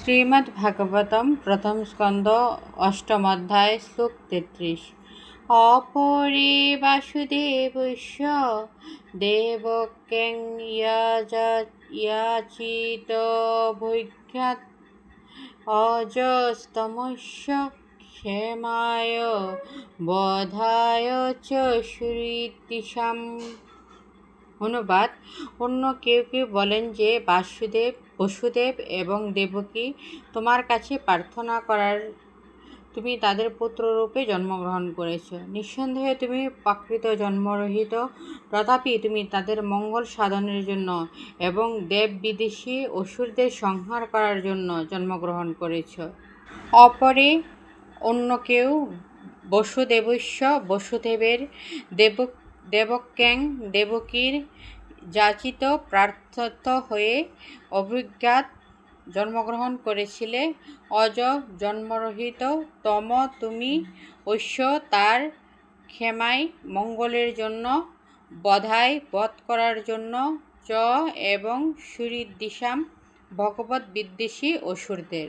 শ্রীমদ্ভাগবতম প্রথম স্কন্ধ অষ্টম অধ্যায় শ্লোক 33। অপরে বাসুদেবস্য দেবক্যং ইয়াচিতভৈক্ষাৎ অজস্তমস্য ক্ষেমায় বধায় চ সুরীতিশাম। অনুবাদ: অন্য কেউ কেউ বলেন যে বসুদেব এবং দেবকী তোমার কাছে প্রার্থনা করার তুমি তাদের পুত্ররূপে জন্মগ্রহণ করেছ। নিঃসন্দেহে তুমি প্রাকৃত জন্মরহিত, তথাপি তুমি তাদের মঙ্গল সাধনের জন্য এবং দেব বিদেশী অসুরদের সংহার করার জন্য জন্মগ্রহণ করেছ। অপরে অন্য কেউ বসুদেবস্য বসুদেবের, দেবক্যং দেবকীর যাচিত প্রার্থিত হয়ে অভিজ্ঞাত জন্মগ্রহণ করেছিলে। অজ জন্মরহিত, তম তুমি ঐশ্য তার ক্ষেমায় মঙ্গলের জন্য, বধায় বধ করার জন্য, চ এবং সুহৃদিশাম ভগবত বিদ্বেষী অসুরদের।